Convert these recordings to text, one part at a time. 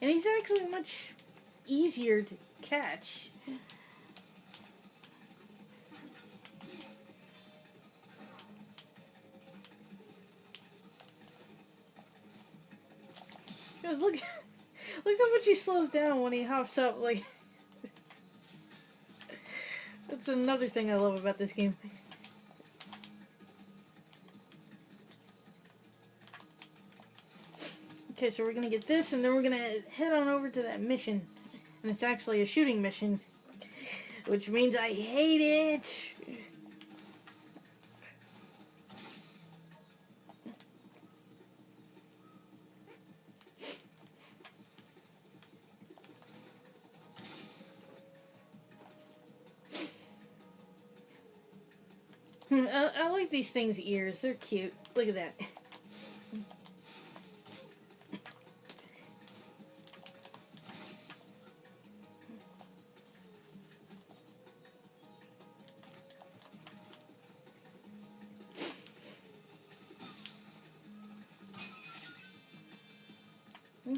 And he's actually much easier to catch. Look, look how much he slows down when he hops up. Like, that's another thing I love about this game. Okay, so we're gonna get this, and then we're gonna head on over to that mission. And it's actually a shooting mission, which means I hate it. I like these things' ears. They're cute. Look at that.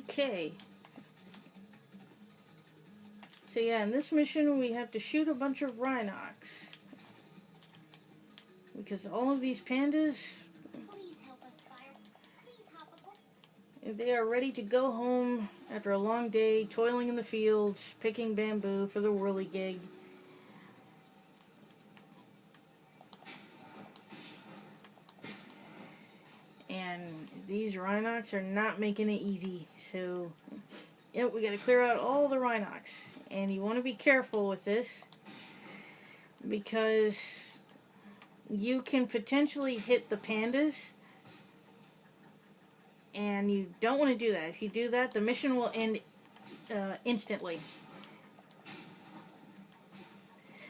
Okay. So yeah, in this mission we have to shoot a bunch of Rhinox. Because all of these pandas, they are ready to go home after a long day toiling in the fields, picking bamboo for the whirligig. And these Rhinox are not making it easy. So, yep, we gotta clear out all the Rhinox. And you want to be careful with this, because you can potentially hit the pandas, and you don't want to do that. If you do that, the mission will end instantly.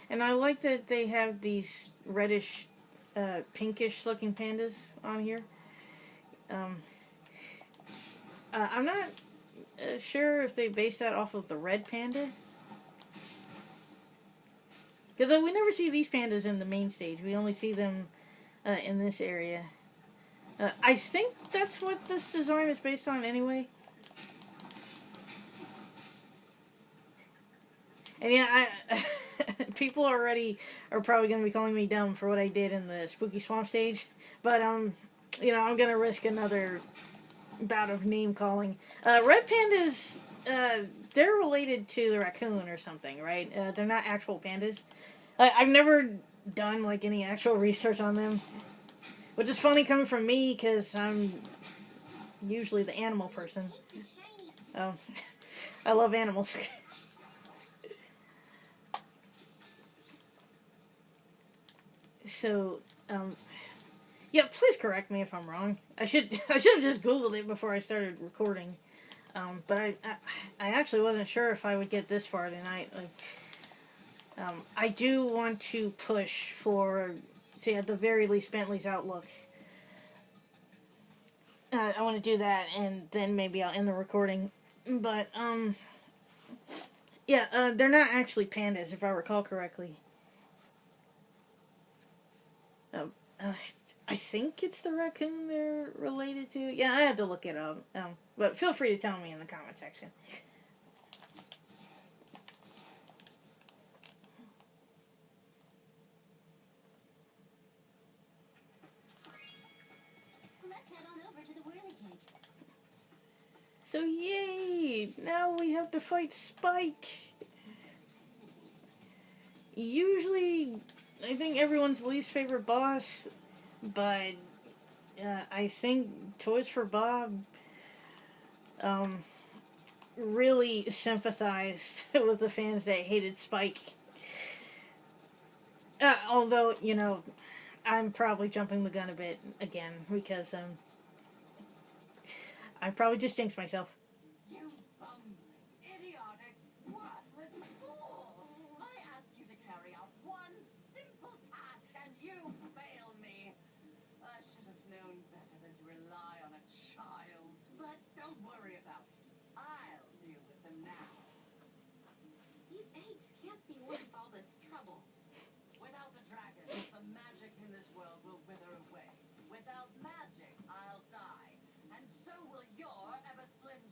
And I like that they have these reddish, pinkish looking pandas on here. I'm not sure if they base that off of the red panda. Because we never see these pandas in the main stage. We only see them in this area. I think that's what this design is based on anyway. And yeah, people already are probably going to be calling me dumb for what I did in the Spooky Swamp stage. But, you know, I'm going to risk another bout of name calling. Red pandas, they're related to the raccoon or something, right? They're not actual pandas. I've never done, like, any actual research on them. Which is funny coming from me, because I'm usually the animal person. I love animals. So, yeah, please correct me if I'm wrong. I should have just Googled it before I started recording. But I actually wasn't sure if I would get this far tonight. Like, I do want to push for, say, at the very least, Bentley's Outlook. I want to do that, and then maybe I'll end the recording. But, yeah, they're not actually pandas, if I recall correctly. I think it's the raccoon they're related to. Yeah, I had to look it up. But feel free to tell me in the comment section. Let's head on over to the whirligig. So yay! Now we have to fight Spike. Usually, I think everyone's least favorite boss, but I think Toys for Bob really sympathized with the fans that hated Spike. Although, you know, I'm probably jumping the gun a bit again, because I probably just jinxed myself. You bumsy, idiotic, worthless fool! I asked you to carry out one simple task, and you failed me. I should have known better than to rely on a child. But don't worry about it. I'll deal with them now. These eggs can't be worth all this trouble. Without the dragons, the magic in this world will wither away. Without magic, I'll die. And so will your ever-slim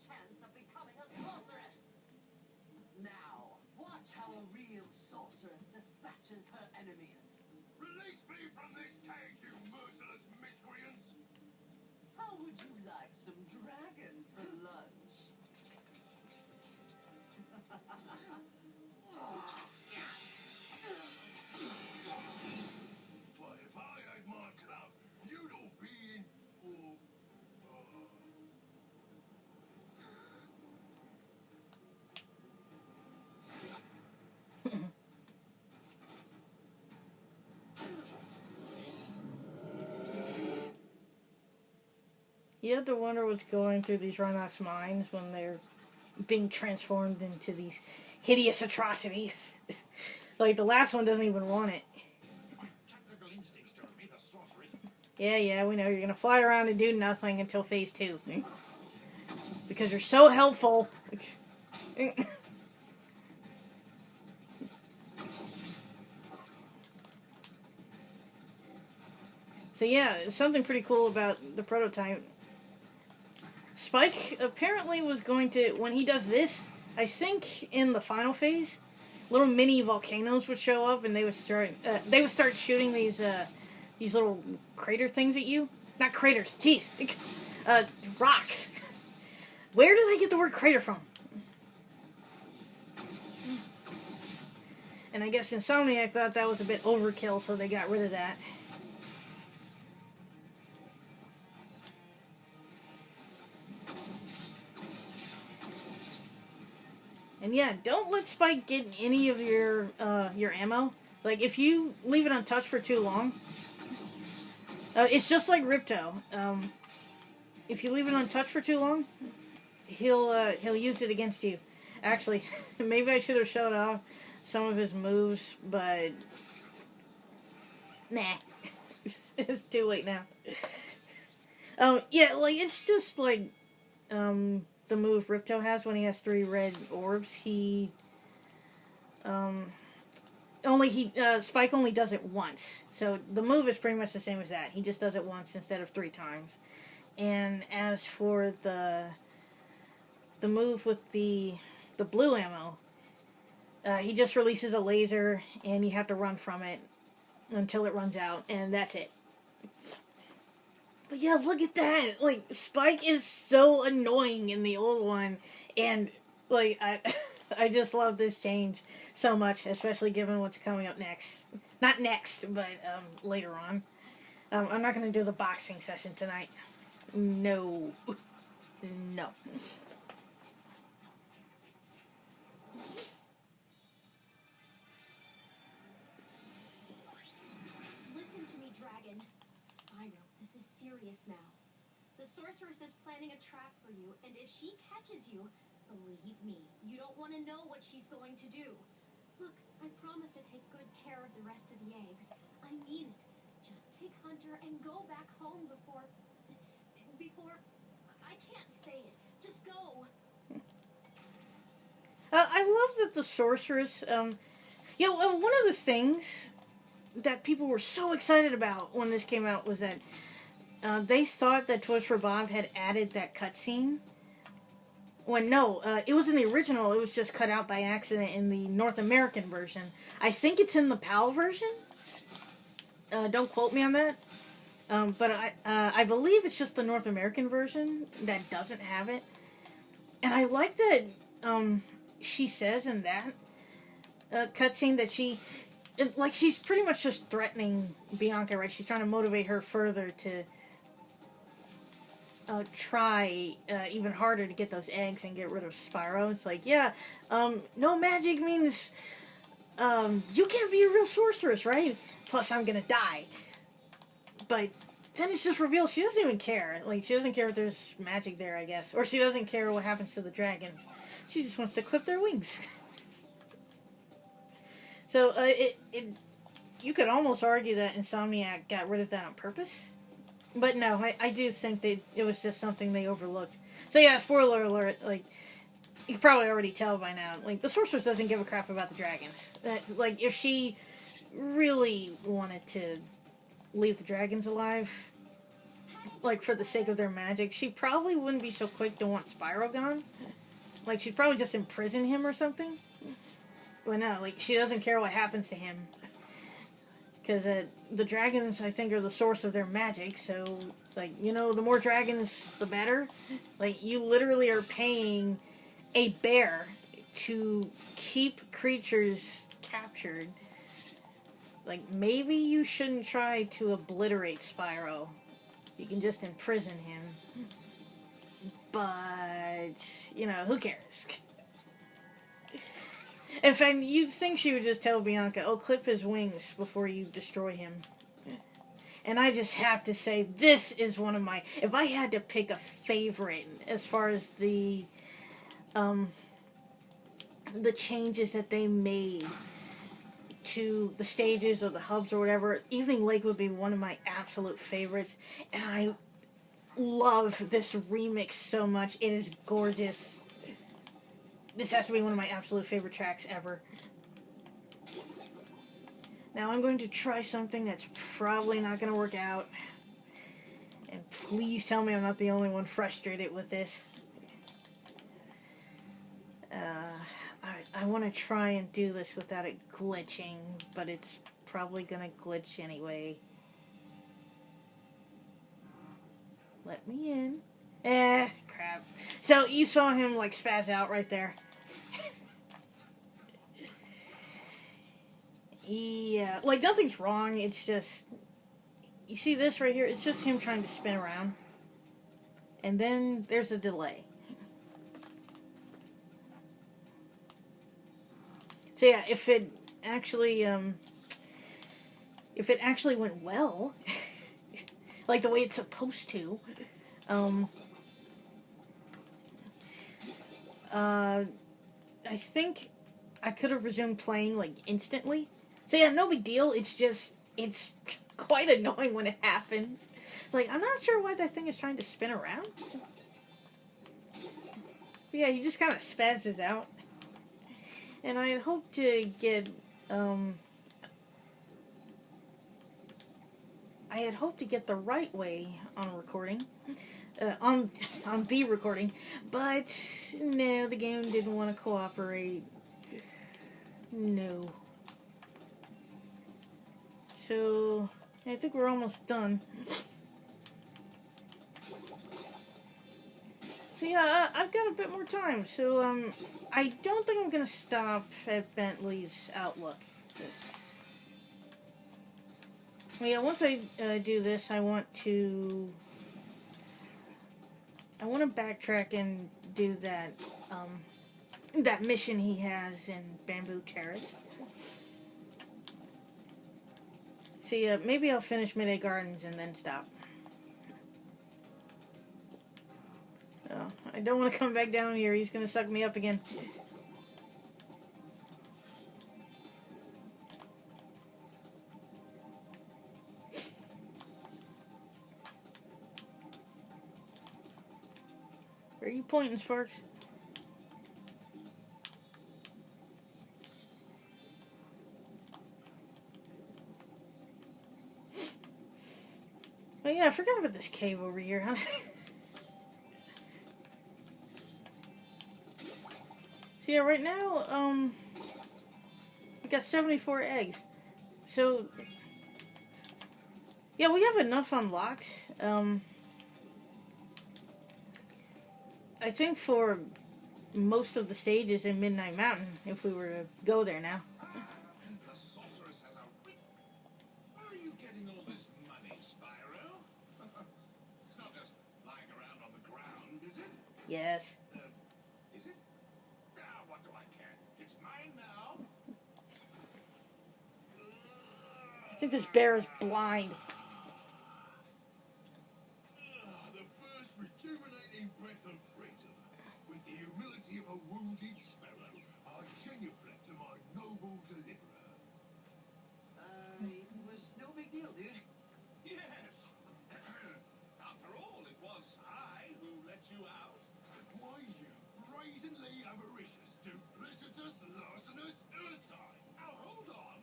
crushes her enemies. Release me from this cage, you merciless miscreants! How would you like some dragon for lunch? Why, if I had my club, you'd all be in for... You have to wonder what's going through these Rhinox minds when they're being transformed into these hideous atrocities. Like, the last one doesn't even want it. My technical instincts tell me the sorceress... Yeah, we know. You're gonna fly around and do nothing until phase 2. Because you're so helpful. So yeah, something pretty cool about the prototype. Spike apparently was going to, when he does this, I think in the final phase, little mini volcanoes would show up and they would start shooting these little crater things at you. Not craters, jeez, rocks. Where did I get the word crater from? And I guess Insomniac thought that was a bit overkill, so they got rid of that. And yeah, don't let Spike get any of your ammo. Like, if you leave it untouched for too long, it's just like Ripto. If you leave it untouched for too long, he'll use it against you. Actually, maybe I should have showed off some of his moves, but nah, it's too late now. Yeah, like it's just like the move Ripto has when he has 3 red orbs. Spike only does it once. So the move is pretty much the same as that. He just does it once instead of 3 times. And as for the move with the blue ammo, he just releases a laser and you have to run from it until it runs out, and that's it. But yeah, look at that! Like, Spike is so annoying in the old one, and, like, I just love this change so much, especially given what's coming up next. Not next, but, later on. I'm not gonna do the boxing session tonight. No. No. Listen to me, Dragon. Spyro, this is serious now. The sorceress is planning a trap for you, and if she catches you, believe me, you don't want to know what she's going to do. Look, I promise to take good care of the rest of the eggs. I mean it. Just take Hunter and go back home before... I can't say it. Just go. I love that the sorceress, one of the things that people were so excited about when this came out was that they thought that Toys for Bob had added that cutscene. When no, it was in the original. It was just cut out by accident in the North American version. I think it's in the PAL version. Don't quote me on that. But I believe it's just the North American version that doesn't have it. And I like that she says in that cutscene that she's pretty much just threatening Bianca, right? She's trying to motivate her further to try even harder to get those eggs and get rid of Spyro. It's like, yeah, no magic means you can't be a real sorceress, right? Plus, I'm gonna die. But then it's just revealed she doesn't even care. Like, she doesn't care if there's magic there, I guess. Or she doesn't care what happens to the dragons. She just wants to clip their wings. So, you could almost argue that Insomniac got rid of that on purpose. But no, I do think it was just something they overlooked. So yeah, spoiler alert, like, you can probably already tell by now, like, the sorceress doesn't give a crap about the dragons. Like, if she really wanted to leave the dragons alive, like, for the sake of their magic, she probably wouldn't be so quick to want Spyro gone. Like, she'd probably just imprison him or something. But no, like, she doesn't care what happens to him. because the dragons, I think, are the source of their magic. So, like, you know, the more dragons, the better. Like, you literally are paying a bear to keep creatures captured. Like, maybe you shouldn't try to obliterate Spyro. You can just imprison him. But, you know, who cares? In fact, you'd think she would just tell Bianca, oh, clip his wings before you destroy him. And I just have to say, this is one of my... If I had to pick a favorite as far as the changes that they made to the stages or the hubs or whatever, Evening Lake would be one of my absolute favorites. And I love this remix so much. It is gorgeous. This has to be one of my absolute favorite tracks ever. Now I'm going to try something that's probably not going to work out. And please tell me I'm not the only one frustrated with this. I want to try and do this without it glitching, but it's probably going to glitch anyway. Let me in. Crap. So you saw him like spaz out right there. Yeah, like nothing's wrong, it's just, you see this right here, it's just him trying to spin around. And then there's a delay. So yeah, if it actually went well, like the way it's supposed to, I think I could have resumed playing like instantly. So yeah, no big deal. It's just, it's quite annoying when it happens. Like, I'm not sure why that thing is trying to spin around. But yeah, he just kind of spazzes out. And I had hoped to get, the right way on recording. On the recording. But, no, the game didn't want to cooperate. No. So, I think we're almost done. So yeah, I've got a bit more time. So, I don't think I'm going to stop at Bentley's Outlook. Well, yeah, once I do this, I want to backtrack and do that, that mission he has in Bamboo Terrace. So yeah, maybe I'll finish Midday Gardens and then stop. Oh, I don't want to come back down here. He's going to suck me up again. Where are you pointing, Sparks? Oh yeah, I forgot about this cave over here, huh? So yeah, right now, we got 74 eggs. So, yeah, we have enough unlocked. I think for most of the stages in Midnight Mountain, if we were to go there now. The sorceress has a whip. Where are you getting all this money, Spyro? It's not just lying around on the ground, is it? Yes. Is it? Ah, what do I care? It's mine now. I think this bear is blind. The first rejuvenating breath of freedom. With the humility of a wounded sparrow, I genuflect to my noble deliverer. It was no big deal, dude. Yes. After all, it was I who let you out. Why, you brazenly avaricious, duplicitous, larcenous ursine. Now, hold on.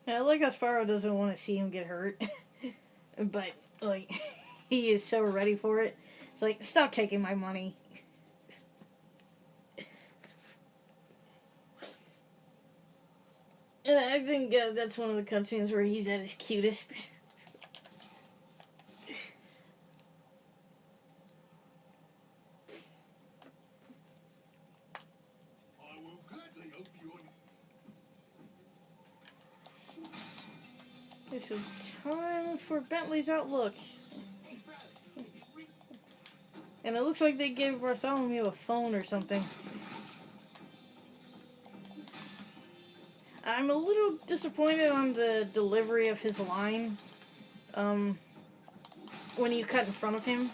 I like how Spyro doesn't want to see him get hurt, but like he is so ready for it. It's like, stop taking my money. And I think that's one of the cutscenes where he's at his cutest. I will gladly help you on. There's some time for Bentley's Outlook. And it looks like they gave Bartholomew a phone or something. I'm a little disappointed on the delivery of his line. When you cut in front of him,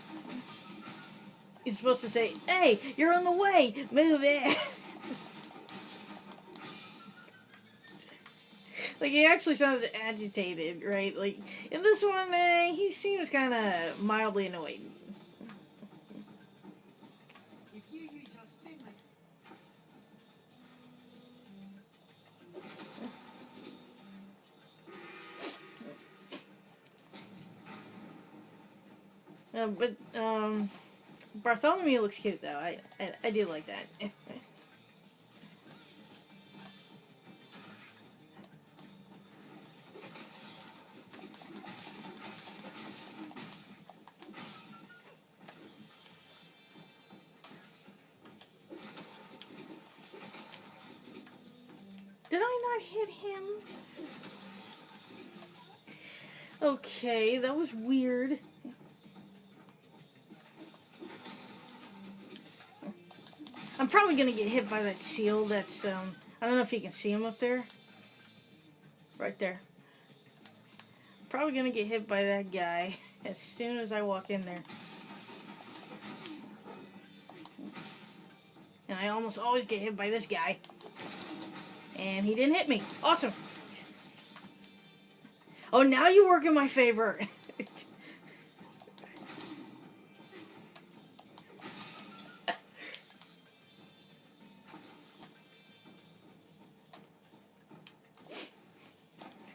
he's supposed to say, "Hey, you're on the way! Move it!" Like, he actually sounds agitated, right? Like, in this one, he seems kind of mildly annoyed. If you use your spin move, But Bartholomew looks cute, though. I do like that. Did I not hit him? Okay, that was weird. I'm probably gonna get hit by that shield that's, I don't know if you can see him up there. Right there. Probably gonna get hit by that guy as soon as I walk in there. And I almost always get hit by this guy. And he didn't hit me. Awesome. Oh, now you work in my favor.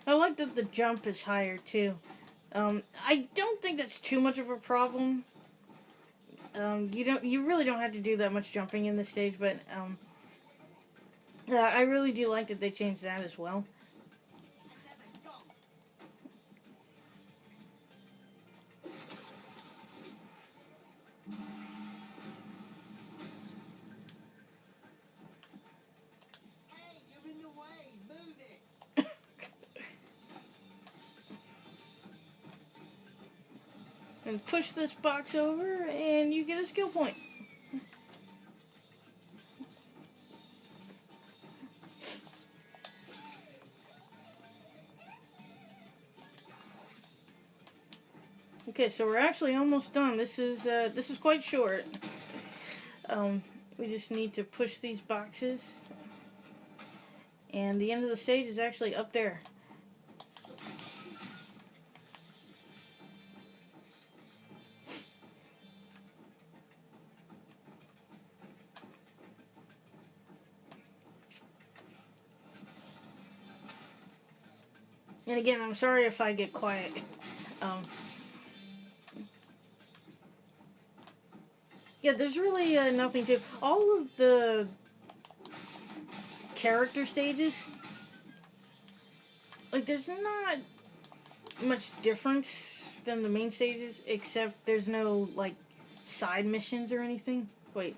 I like that the jump is higher too. I don't think that's too much of a problem. You really don't have to do that much jumping in this stage, but I really do like that they changed that as well. hey, you're in the way. Move it. And push this box over, and you get a skill point. Okay, so we're actually almost done. This is quite short. We just need to push these boxes, and the end of the stage is actually up there. And again, I'm sorry if I get quiet. Yeah, there's really nothing to... All of the character stages, like, there's not much difference than the main stages, except there's no, like, side missions or anything. Wait.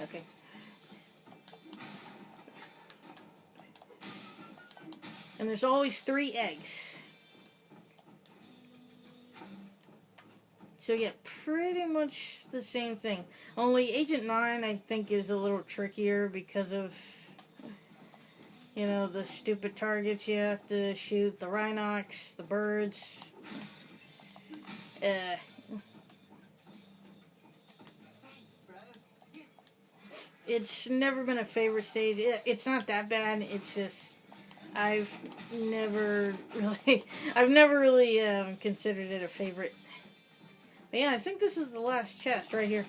Okay. And there's always 3 eggs. So yeah, pretty much the same thing. Only Agent 9, I think, is a little trickier because of, you know, the stupid targets you have to shoot, the Rhinox, the birds. Thanks, bro. It's never been a favorite stage. It's not that bad. It's just I've never really considered it a favorite. But yeah, I think this is the last chest right here.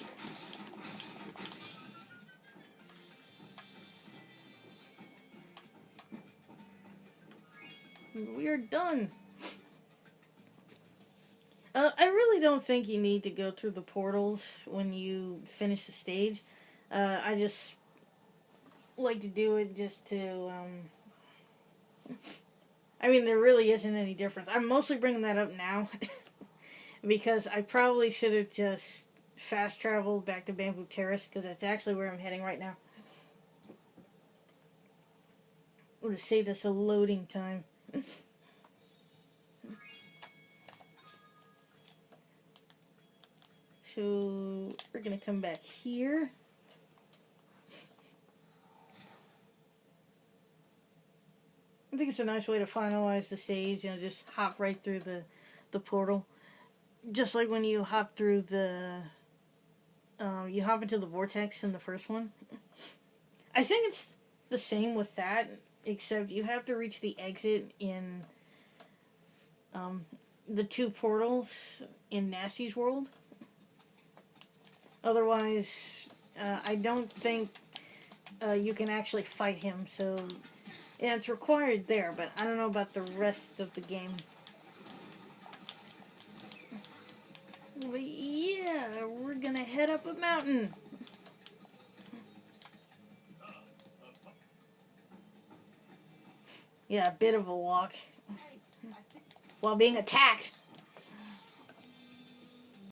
We are done. I really don't think you need to go through the portals when you finish the stage. I just like to do it just to. I mean, there really isn't any difference. I'm mostly bringing that up now because I probably should have just fast traveled back to Bamboo Terrace because that's actually where I'm heading right now. Would have saved us a loading time. So we're gonna come back here. I think it's a nice way to finalize the stage, just hop right through the portal. Just like when you hop through you hop into the vortex in the first one. I think it's the same with that, except you have to reach the exit in the two portals in Nasty's world. Otherwise, I don't think you can actually fight him, so yeah, it's required there, but I don't know about the rest of the game. But yeah, we're gonna head up a mountain. Yeah, a bit of a walk. While being attacked.